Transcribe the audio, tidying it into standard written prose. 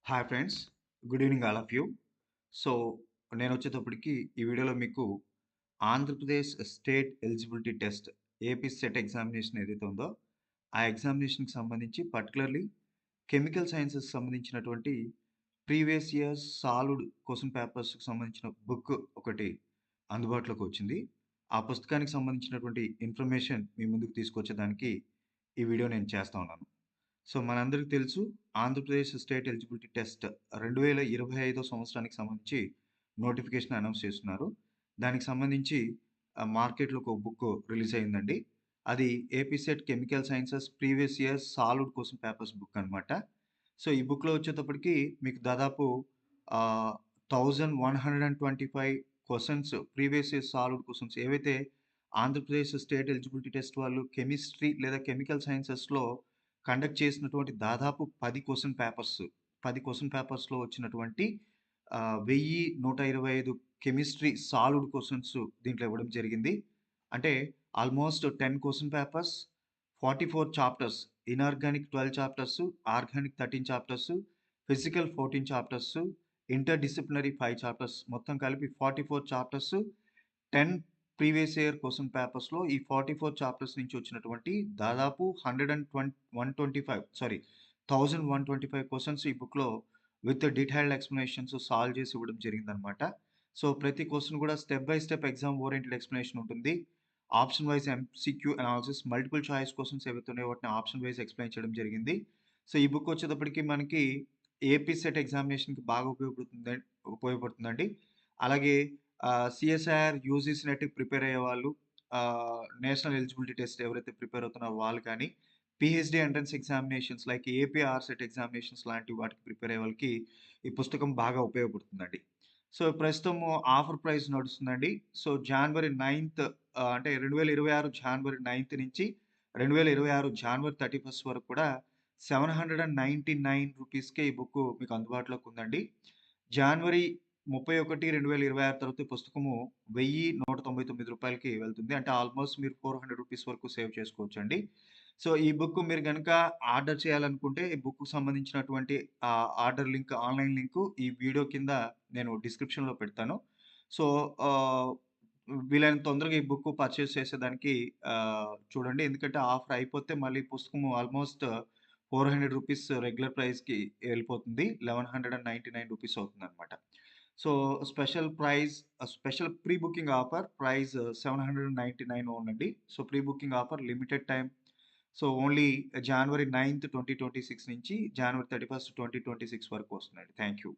Hi friends. Good evening all of you. So, నేనొచ్చేటప్పటికి ఈ వీడియోలో మీకు Andhra Pradesh state eligibility test AP SET examination ఏదైతే ఉందో, ఆ ఎగ్జామినేషన్‌కి సంబంధించి పర్టిక్యులర్‌లీ కెమికల్ సైన్సెస్‌కి సంబంధించినటువంటి ప్రీవియస్ ఇయర్స్ సాల్వ్డ్ క్వెషన్ పేపర్స్‌కి సంబంధించిన బుక్ ఒకటి అందుబాటులోకి వచ్చింది. ఆ పుస్తకానికి సంబంధించినటువంటి ఇన్ఫర్మేషన్ మీ ముందుకు తీసుకొచ్చేదానికి ఈ వీడియో నేను చేస్తా ఉన్నాను. సో, మనందరికి తెలుసు ఆంధ్రప్రదేశ్ స్టేట్ ఎలిజిబిలిటీ టెస్ట్ 2025 సంవత్సరానికి సంబంధించి నోటిఫికేషన్ అనౌన్స్ చేస్తున్నారు. దానికి సంబంధించి మార్కెట్‌లోకి ఒక బుక్ రిలీజ్ అయిందండి. అది AP set chemical sciences previous years solved question papers book అనమాట. సో, ఈ బుక్‌లో వచ్చేటప్పటికి మీకు దాదాపు ఆహ్, 1125 questions previous year solved questions ఏవైతే ఆంధ్రప్రదేశ్ స్టేట్ ఎలిజిబిలిటీ టెస్ట్ వాళ్ళు కెమిస్ట్రీ లేదా కెమికల్ సైన్సెస్‌లో కండక్ట్ చేసినటువంటి దాదాపు 10 క్వెషన్ పేపర్స్, 10 క్వెషన్ పేపర్స్‌లో వచ్చినటువంటి 1125 కెమిస్ట్రీ సాల్వ్డ్ క్వెషన్స్ దీంట్లో ఇవ్వడం జరిగింది. అంటే almost 10 question papers, 44 chapters, inorganic 12 chapters, organic 13 chapters, physical 14 chapters, inter disciplinary 5 chapters మొత్తం కలిపి 44 చాప్టర్స్, 10 ప్రీవియస్ ఇయర్ క్వెషన్ పేపర్స్‌లో ఈ 44 చాప్టర్స్ నుంచి వచ్చినటువంటి దాదాపు 1125 క్వెషన్స్ ఈ బుక్‌లో విత్ డీటెయిల్డ్ ఎక్స్‌ప్లనేషన్స్ సాల్వ్ చేసి ఇవ్వడం జరిగిందనమాట. సో, ప్రతి క్వెషన్ కూడా step by step exam oriented explanation ఉంటుంది. Option wise MCQ analysis, multiple choice questions ఏవైతే ఉన్నాయో వాటిని ఆప్షన్ వైస్ ఎక్స్‌ప్లెయిన్ చేయడం జరిగింది. సో, ఈ బుక్ వచ్చేటప్పటికి మనకి ఏపీ సెట్ ఎగ్జామినేషన్‌కి బాగా ఉపయోగపడుతుందండి. అలాగే సీఎస్ఐఆర్, యూజీసీ నెట్‌కి ప్రిపేర్ అయ్యేవాళ్ళు, నేషనల్ ఎలిజిబిలిటీ టెస్ట్ ఎవరైతే ప్రిపేర్ అవుతున్నారో వాళ్ళు కానీ, PhD entrance examinations like AP ఆర్‌సెట్ examinations లాంటి వాటికి ప్రిపేర్ అయ్యే వాళ్ళకి ఈ పుస్తకం బాగా ఉపయోగపడుతుందండి. సో, ప్రస్తుతము ఆఫర్ ప్రైస్ నడుస్తుందండి. సో, జనవరి 9థ్ అంటే 2026 జనవరి 9థ్ నుంచి 2026 జనవరి 31 వరకు కూడా రూ. 799కే ఈ బుక్కు మీకు అందుబాటులోకి ఉందండి. జనవరి 31, 2026 తర్వాత ఈ పుస్తకము రూ. 1,199కి వెళ్తుంది. అంటే ఆల్‌మోస్ట్ మీరు రూ. 400 వరకు సేవ్ చేసుకోవచ్చండి. సో, ఈ బుక్ మీరు గనక ఆర్డర్ చేయాలనుకుంటే ఈ బుక్‌కి సంబంధించినటువంటి ఆర్డర్ లింక్, ఆన్‌లైన్ లింకు ఈ వీడియో కింద నేను డిస్క్రిప్షన్‌లో పెడతాను. సో, ఆహ్, వీలైనంత తొందరగా ఈ బుక్ పర్చేస్ చేసేదానికి చూడండి. ఎందుకంటే ఆఫర్ అయిపోతే మళ్ళీ పుస్తకము ఆల్‌మోస్ట్ రూ. 400 రెగ్యులర్ ప్రైస్‌కి ఎళ్ళిపోతుంది. రూ. 1,199 అవుతుందనమాట. So, special pre booking offer price 799 only. So, pre booking offer limited time. So, only జనవరి 9థ్, 2026 నుంచి జనవరి 31, 2026 వరకు వస్తుందండి. Thank you.